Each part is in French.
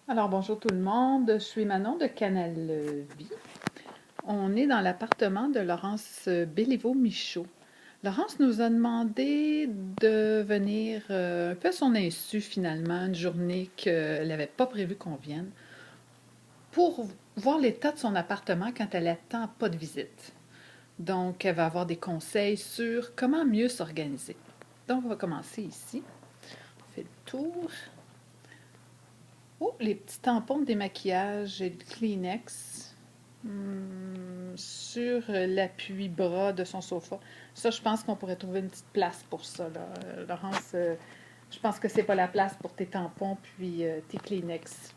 Alors bonjour tout le monde, je suis Manon de Canal Vie. On est dans l'appartement de Laurence Béliveau-Michaud. Laurence nous a demandé de venir un peu à son insu finalement, une journée qu'elle n'avait pas prévu qu'on vienne, pour voir l'état de son appartement quand elle attend pas de visite. Donc elle va avoir des conseils sur comment mieux s'organiser. Donc on va commencer ici. On fait le tour. Oh, les petits tampons de démaquillage et de Kleenex sur l'appui-bras de son sofa. Ça, je pense qu'on pourrait trouver une petite place pour ça, là. Laurence, je pense que c'est pas la place pour tes tampons puis tes Kleenex.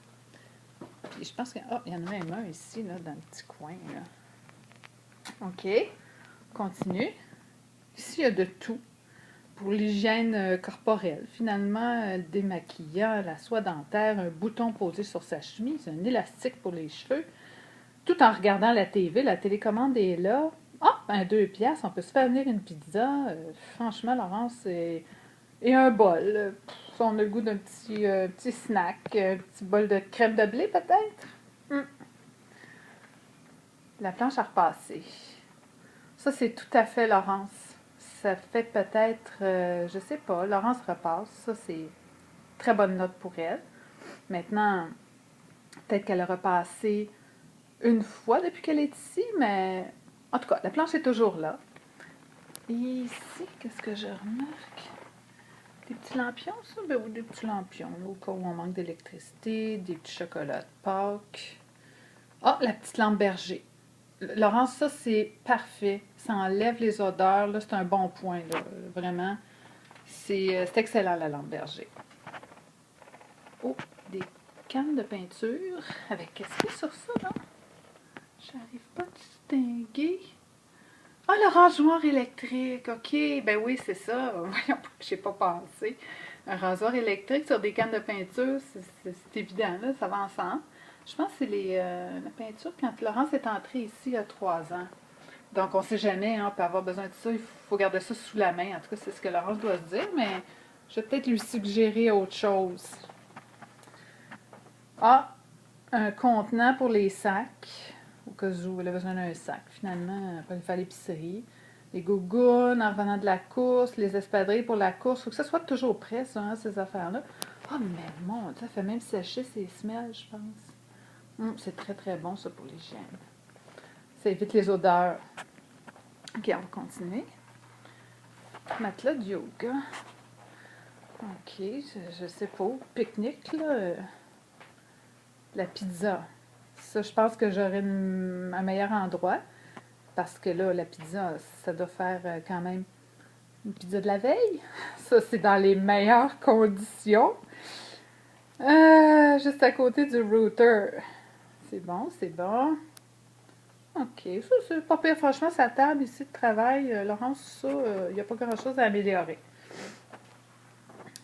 Puis je pense qu'il y en a même un ici, là, dans le petit coin, là. OK, continue. Ici, il y a de tout pour l'hygiène corporelle. Finalement, démaquillant, la soie dentaire, un bouton posé sur sa chemise, un élastique pour les cheveux, tout en regardant la TV. La télécommande est là. Ah, ben 2 piastres, on peut se faire venir une pizza. Franchement, Laurence, et un bol. On a le goût d'un petit snack, un petit bol de crème de blé peut-être. Hum. La planche à repasser. Ça, c'est tout à fait Laurence. Ça fait peut-être, je sais pas, Laurence repasse. Ça, c'est très bonne note pour elle. Maintenant, peut-être qu'elle a repassé une fois depuis qu'elle est ici, mais en tout cas, la planche est toujours là. Et ici, qu'est-ce que je remarque? Des petits lampions, ça? Ben oui, des petits lampions, là, au cas où on manque d'électricité, des petits chocolats de Pâques. Ah, la petite lampe berger. Laurence, ça, c'est parfait. Ça enlève les odeurs. Là, c'est un bon point, là, vraiment. C'est excellent, la lampe berger. Oh, des cannes de peinture. Avec qu'est-ce qu'il y a sur ça, là? J'arrive pas à distinguer. Ah, le rasoir électrique. OK, ben oui, c'est ça. Voyons, j'ai pas pensé. Un rasoir électrique sur des cannes de peinture, c'est évident, là, ça va ensemble. Je pense que c'est la peinture quand Laurence est entrée ici il y a 3 ans. Donc, on ne sait jamais, hein, on peut avoir besoin de ça. Il faut garder ça sous la main. En tout cas, c'est ce que Laurence doit se dire, mais je vais peut-être lui suggérer autre chose. Ah, un contenant pour les sacs, au cas où elle a besoin d'un sac. Finalement, après aller faire l'épicerie. Les gougounes en revenant de la course, les espadrilles pour la course. Il faut que ça soit toujours prêt, ça, hein, ces affaires-là. Ah, mais mon Dieu, ça fait même sécher ses semelles, je pense. C'est très, très bon, ça, pour l'hygiène. Ça évite les odeurs. OK, on va continuer. Matelas de yoga. OK, je sais pas. Pique-nique, là. La pizza. Ça, je pense que j'aurais un meilleur endroit. Parce que là, la pizza, ça doit faire quand même une pizza de la veille. Ça, c'est dans les meilleures conditions. Juste à côté du router. C'est bon, c'est bon. OK, ça, c'est pas pire. Franchement, sa table ici de travail, Laurence, ça, il n'y a pas grand-chose à améliorer.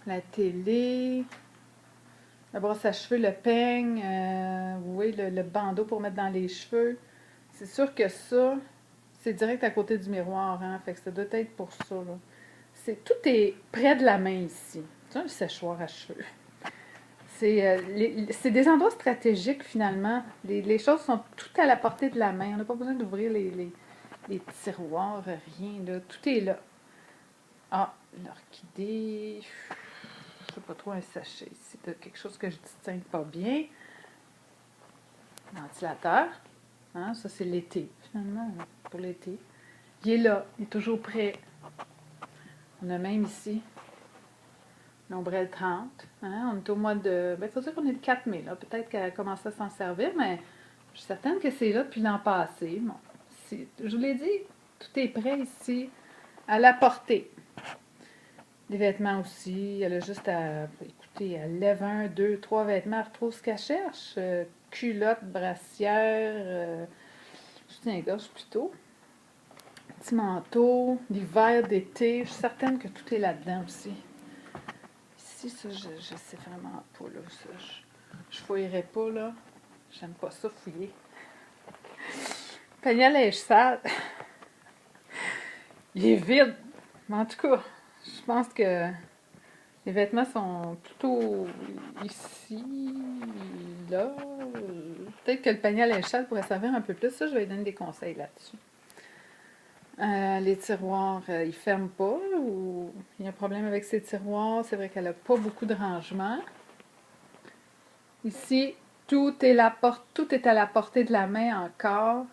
La télé, la brosse à cheveux, le peigne, oui, le bandeau pour mettre dans les cheveux. C'est sûr que ça, c'est direct à côté du miroir, hein, fait que ça doit être pour ça, là. Tout est près de la main ici. C'est un séchoir à cheveux. C'est des endroits stratégiques, finalement. Les choses sont tout à la portée de la main. On n'a pas besoin d'ouvrir les tiroirs, rien, là. Tout est là. Ah, l'orchidée. Je sais pas trop un sachet. C'est quelque chose que je distingue pas bien. Ventilateur. Hein, ça, c'est l'été, finalement, pour l'été. Il est là. Il est toujours prêt. On a même ici l'ombrelle 30. Hein, on est au mois de... Ben, il faut dire qu'on est le 4 mai, là. Peut-être qu'elle a commencé à s'en servir, mais je suis certaine que c'est là depuis l'an passé. Bon, je vous l'ai dit, tout est prêt ici, à la portée. Les vêtements aussi, elle a juste à... Écoutez, elle lève 1, 2, 3 vêtements, elle retrouve ce qu'elle cherche. Culotte, brassière, soutien-gorge plutôt. Petit manteau, l'hiver, d'été. Je suis certaine que tout est là-dedans aussi. Ici, ça, je sais vraiment pas, là. Ça, je fouillerai pas, là. J'aime pas ça, fouiller. Panier à linge sale. Il est vide. Mais en tout cas, je pense que les vêtements sont plutôt ici. là. Peut-être que le panier à linge sale pourrait servir un peu plus. Ça, je vais lui donner des conseils là-dessus. Les tiroirs, ils ne ferment pas ou il y a un problème avec ces tiroirs. C'est vrai qu'elle n'a pas beaucoup de rangement. Ici, tout est à la portée de la main encore.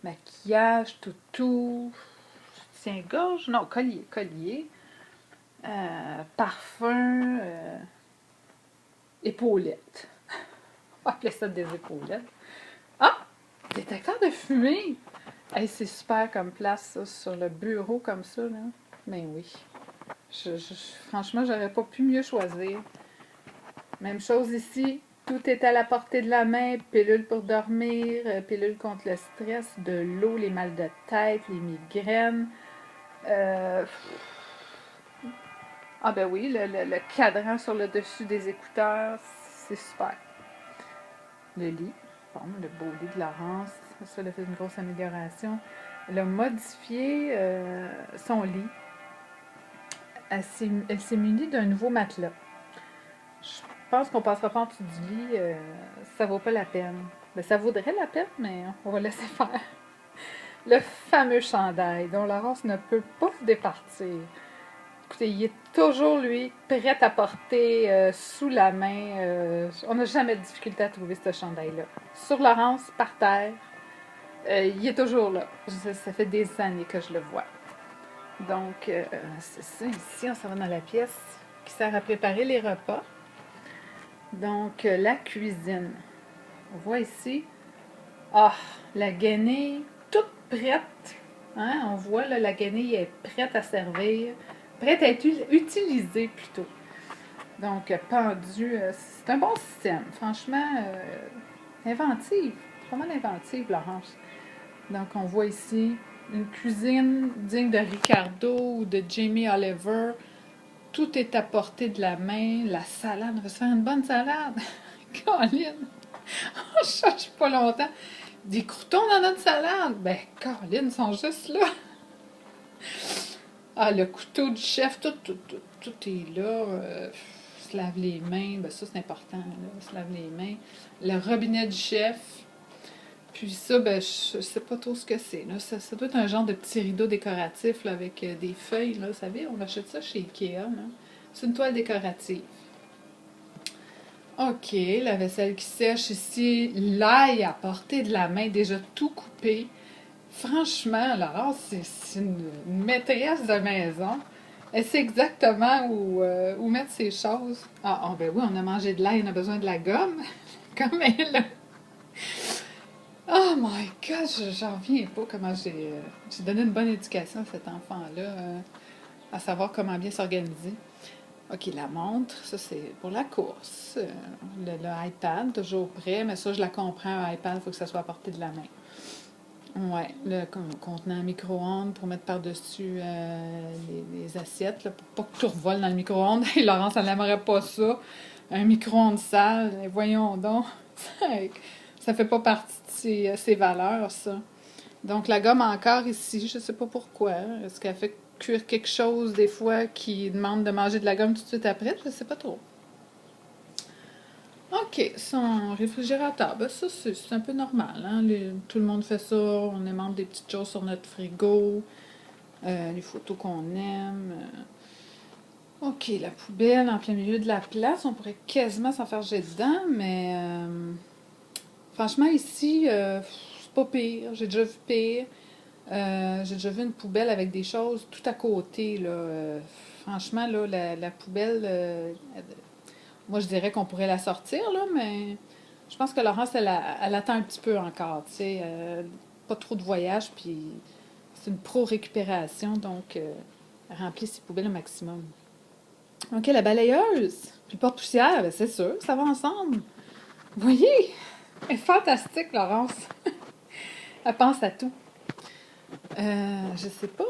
Maquillage, toutou, soutien-gorge, non, collier, parfum, épaulettes. On va appeler ça des épaulettes. Ah! Détecteur de fumée! Hey, c'est super comme place, ça, sur le bureau comme ça, là. Mais oui. Franchement, j'aurais pas pu mieux choisir. Même chose ici. Tout est à la portée de la main. Pilule pour dormir, pilule contre le stress, de l'eau, les mal de tête, les migraines. Ah ben oui, le cadran sur le dessus des écouteurs, c'est super. Le lit, bon, le beau lit de Laurence, ça a fait une grosse amélioration. Elle a modifié son lit. Elle s'est munie d'un nouveau matelas. Je pense qu'on passera pas en dessous du lit, ça vaut pas la peine. Ben, ça vaudrait la peine, mais on va laisser faire. Le fameux chandail dont Laurence ne peut pas se départir. Écoutez, il est toujours, lui, prêt à porter sous la main. On n'a jamais de difficulté à trouver ce chandail-là. Sur Laurence, par terre, il est toujours là. Ça fait des années que je le vois. Donc, c'est ça. Ici, on s'en va dans la pièce qui sert à préparer les repas. Donc, la cuisine. On voit ici, la guenille toute prête. Hein? On voit, là, la guenille est prête à servir. Prête à être utilisée, plutôt. Donc, pendu, c'est un bon système. Franchement, inventive. Pas mal inventive, Laurence. Donc, on voit ici une cuisine digne de Ricardo ou de Jamie Oliver. Tout est à portée de la main. La salade, on va se faire une bonne salade. Caroline, on cherche pas longtemps. Des croutons dans notre salade. Ben, Caroline, ils sont juste là. Ah, le couteau du chef, tout est là. Se lave les mains, ben ça c'est important, là, se lave les mains. Le robinet du chef. Puis ça, ben je sais pas trop ce que c'est. Là. Ça doit être un genre de petit rideau décoratif là, avec des feuilles. Là, vous savez, on achète ça chez Ikea. Là. C'est une toile décorative. OK, la vaisselle qui sèche ici. L'ail à portée de la main, déjà tout coupé. Franchement, Laurence, c'est une maîtresse de maison. Elle sait exactement où mettre ses choses. Ben oui, on a mangé de l'ail, on a besoin de la gomme. Comme elle. Oh my God, j'en reviens pas comment j'ai donné une bonne éducation à cet enfant-là, à savoir comment bien s'organiser. OK, la montre, ça c'est pour la course. Le iPad, toujours prêt, mais ça je la comprends, un iPad, il faut que ça soit à portée de la main. Ouais, le contenant micro-ondes pour mettre par-dessus les assiettes, là, pour pas que tout revole dans le micro-ondes. Et Laurence, elle n'aimerait pas ça. Un micro-ondes sale, voyons donc. Ça fait pas partie de ses valeurs, ça. Donc, la gomme encore ici, je sais pas pourquoi. Est-ce qu'elle fait cuire quelque chose, des fois, qui demande de manger de la gomme tout de suite après? Je sais pas trop. OK, son réfrigérateur, ben ça, c'est un peu normal. Hein? Tout le monde fait ça. On aimante des petites choses sur notre frigo. Les photos qu'on aime. OK, la poubelle en plein milieu de la place. On pourrait quasiment s'en faire jeter dedans, mais franchement, ici, c'est pas pire. J'ai déjà vu pire. J'ai déjà vu une poubelle avec des choses tout à côté. Là. Franchement, là, la poubelle, moi, je dirais qu'on pourrait la sortir, là, mais je pense que Laurence, elle attend un petit peu encore, tu sais. Pas trop de voyage, puis c'est une pro-récupération, donc elle remplit ses poubelles au maximum. OK, la balayeuse, puis le porte-poussière, ben, c'est sûr, ça va ensemble. Vous voyez? Elle est fantastique, Laurence. Elle pense à tout. Je sais pas,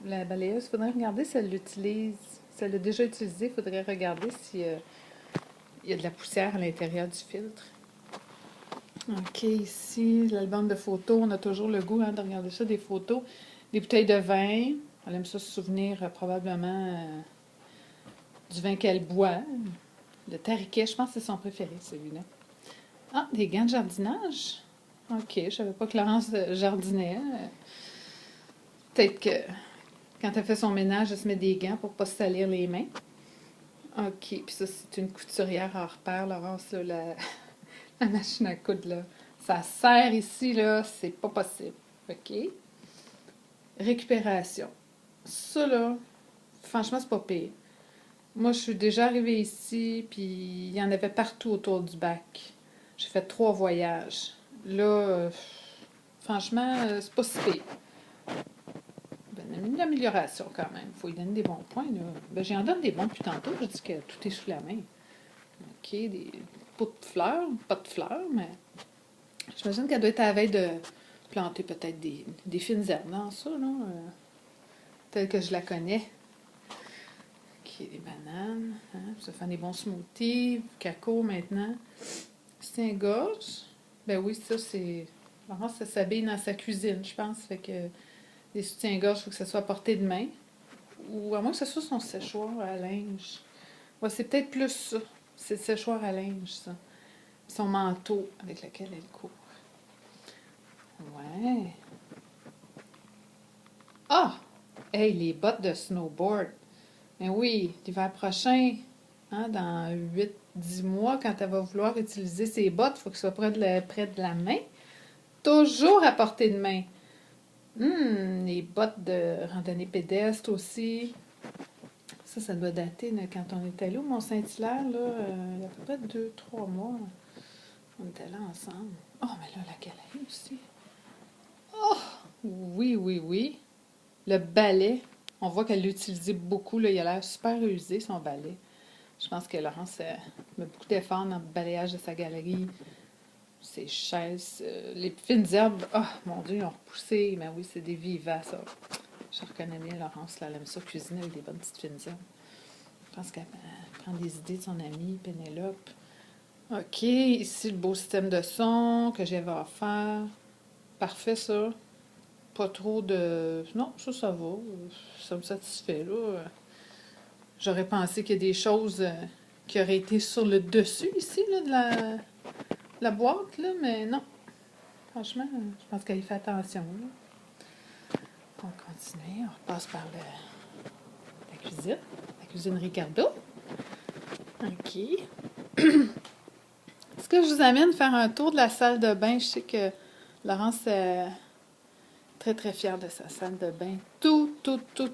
la balayeuse, il faudrait regarder si elle l'utilise. Si elle l'a déjà utilisée, il faudrait regarder si il y a de la poussière à l'intérieur du filtre. OK, ici, l'album de photos. On a toujours le goût de regarder ça, des photos. Des bouteilles de vin. Elle aime ça se souvenir probablement du vin qu'elle boit. Le tariquet, je pense que c'est son préféré, celui-là. Ah, des gants de jardinage? OK, je savais pas que Laurence jardinait. Peut-être que quand elle fait son ménage, elle se met des gants pour pas se salir les mains. OK, puis ça, c'est une couturière hors pair, Laurence, là, la machine à coudre, là. Ça serre ici, là, c'est pas possible. OK? Récupération. Ça, là, franchement, c'est pas pire. Moi, je suis déjà arrivée ici, puis il y en avait partout autour du bac. J'ai fait 3 voyages. Là, franchement, c'est pas si pire. Ben, une amélioration quand même. Il faut lui donner des bons points, là. Ben, j'en donne des bons depuis tantôt. Je dis que tout est sous la main. OK, des pots de fleurs. Pas de fleurs, mais j'imagine qu'elle doit être à la veille de planter peut-être des fines herbes dans ça, là. Telle que je la connais. OK, des bananes. Hein, ça fait des bons smoothies. Cacao maintenant. C'est un gorge. Ben oui, ça, c'est. Laurence, ça s'habille dans sa cuisine, je pense. Fait que les soutiens-gorge, il faut que ça soit à portée de main. Ou à moins que ce soit son séchoir à linge. Ouais, c'est peut-être plus ça. C'est le séchoir à linge, ça. Son manteau avec lequel elle court. Ouais. Ah! Hey, les bottes de snowboard. Ben oui, l'hiver prochain, hein, dans 8-10 mois, quand elle va vouloir utiliser ses bottes, il faut qu'elles soient près de la main. Toujours à portée de main. Les bottes de randonnée pédestre aussi. Ça doit dater de quand on est allé au Mont-Saint-Hilaire, là, il y a à peu près 2-3 mois. On était là ensemble. Oh, mais là, la galerie aussi. Oh, oui, oui, oui. Le balai. On voit qu'elle l'utilisait beaucoup, là. Il a l'air super usé, son balai. Je pense que Laurence met beaucoup d'efforts dans le balayage de sa galerie. Ses chaises, les fines herbes. Oh, mon Dieu, ils ont repoussé. Mais oui, c'est des vivaces, ça. Je reconnais bien Laurence, là. Elle aime ça cuisiner avec des bonnes petites fines herbes. Je pense qu'elle prend des idées de son amie Pénélope. OK, ici le beau système de son que j'avais à faire. Parfait, ça. Pas trop de... Non, ça va. Ça me satisfait, là. J'aurais pensé qu'il y a des choses qui auraient été sur le dessus, ici, là, de la boîte, là, mais non. Franchement, je pense qu'elle y fait attention, là. On continue, on repasse par la cuisine. La cuisine Ricardo. OK. Est-ce que je vous amène faire un tour de la salle de bain? Je sais que Laurence est très, très fière de sa salle de bain. Tout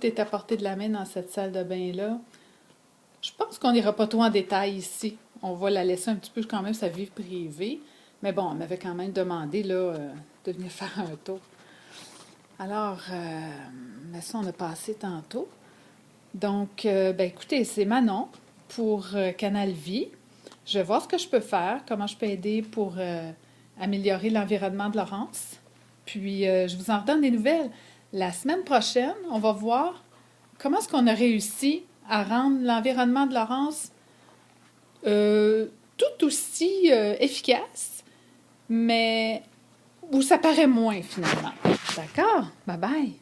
est à portée de la main dans cette salle de bain-là. Je pense qu'on n'ira pas trop en détail ici. On va la laisser un petit peu quand même sa vie privée. Mais bon, elle m'avait quand même demandé là, de venir faire un tour. Alors, mais ça, on a passé tantôt. Donc, ben écoutez, c'est Manon pour Canal Vie. Je vais voir ce que je peux faire, comment je peux aider pour améliorer l'environnement de Laurence. Puis, je vous en redonne des nouvelles. La semaine prochaine, on va voir comment est-ce qu'on a réussi à rendre l'environnement de Laurence tout aussi efficace, mais où ça paraît moins finalement. D'accord? Bye bye!